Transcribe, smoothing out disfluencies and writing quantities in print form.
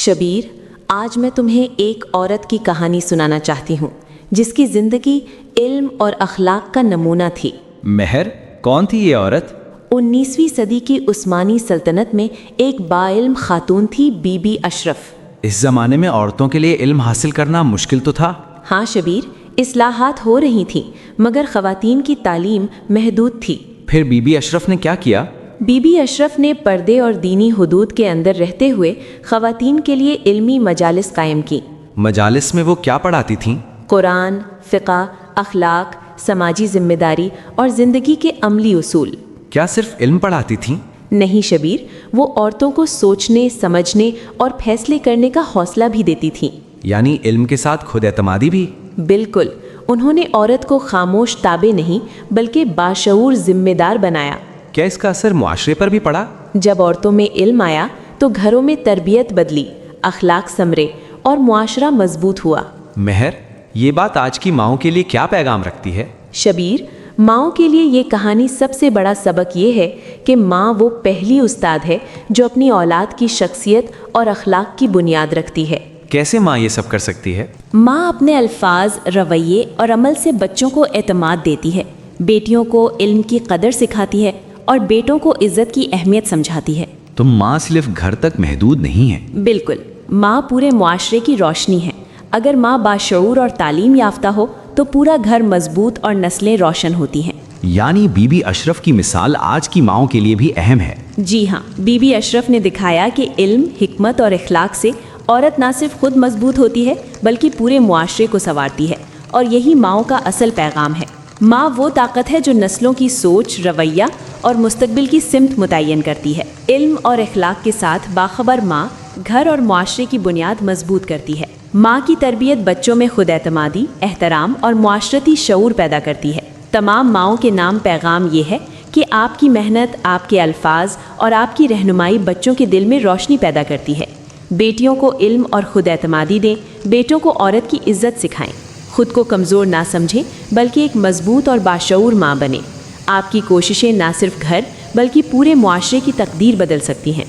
شبیر، آج میں تمہیں ایک عورت کی کہانی سنانا چاہتی ہوں جس کی زندگی علم اور اخلاق کا نمونہ تھی۔ مہر، کون تھی یہ عورت؟ 19ویں صدی کی عثمانی سلطنت میں ایک باعلم خاتون تھی، بی بی اشرف۔ اس زمانے میں عورتوں کے لیے علم حاصل کرنا مشکل تو تھا۔ ہاں شبیر، اصلاحات ہو رہی تھیں مگر خواتین کی تعلیم محدود تھی۔ پھر بی بی اشرف نے کیا کیا؟ بی بی اشرف نے پردے اور دینی حدود کے اندر رہتے ہوئے خواتین کے لیے علمی مجالس قائم کی۔ مجالس میں وہ کیا پڑھاتی تھیں؟ قرآن، فقہ، اخلاق، سماجی ذمہ داری اور زندگی کے عملی اصول۔ کیا صرف علم پڑھاتی تھیں؟ نہیں شبیر، وہ عورتوں کو سوچنے، سمجھنے اور فیصلے کرنے کا حوصلہ بھی دیتی تھیں۔ یعنی علم کے ساتھ خود اعتمادی بھی؟ بالکل، انہوں نے عورت کو خاموش تابع نہیں بلکہ باشعور ذمہ دار بنایا۔ کیا اس کا اثر معاشرے پر بھی پڑا؟ جب عورتوں میں علم آیا تو گھروں میں تربیت بدلی، اخلاق سنورے اور معاشرہ مضبوط ہوا۔ مہر، یہ بات آج کی ماؤں کے لیے کیا پیغام رکھتی ہے؟ شبیر، ماؤں کے لیے یہ کہانی سب سے بڑا سبق یہ ہے کہ ماں وہ پہلی استاد ہے جو اپنی اولاد کی شخصیت اور اخلاق کی بنیاد رکھتی ہے۔ کیسے ماں یہ سب کر سکتی ہے؟ ماں اپنے الفاظ، رویے اور عمل سے بچوں کو اعتماد دیتی ہے، بیٹیوں کو علم کی قدر سکھاتی ہے اور بیٹوں کو عزت کی اہمیت سمجھاتی ہے۔ تو ماں صرف گھر تک محدود نہیں ہے۔ بالکل، ماں پورے معاشرے کی روشنی ہے۔ اگر ماں باشعور اور تعلیم یافتہ ہو تو پورا گھر مضبوط اور نسلیں روشن ہوتی ہیں۔ یعنی بی بی اشرف کی مثال آج کی ماؤں کے لیے بھی اہم ہے۔ جی ہاں، بی بی اشرف نے دکھایا کہ علم، حکمت اور اخلاق سے عورت نہ صرف خود مضبوط ہوتی ہے بلکہ پورے معاشرے کو سنوارتی ہے، اور یہی ماؤں کا اصل پیغام ہے۔ ماں وہ طاقت ہے جو نسلوں کی سوچ، رویہ اور مستقبل کی سمت متعین کرتی ہے۔ علم اور اخلاق کے ساتھ باخبر ماں گھر اور معاشرے کی بنیاد مضبوط کرتی ہے۔ ماں کی تربیت بچوں میں خود اعتمادی، احترام اور معاشرتی شعور پیدا کرتی ہے۔ تمام ماؤں کے نام پیغام یہ ہے کہ آپ کی محنت، آپ کے الفاظ اور آپ کی رہنمائی بچوں کے دل میں روشنی پیدا کرتی ہے۔ بیٹیوں کو علم اور خود اعتمادی دیں، بیٹوں کو عورت کی عزت سکھائیں، خود کو کمزور نہ سمجھیں بلکہ ایک مضبوط اور باشعور ماں بنیں۔ آپ کی کوششیں نہ صرف گھر بلکہ پورے معاشرے کی تقدیر بدل سکتی ہیں۔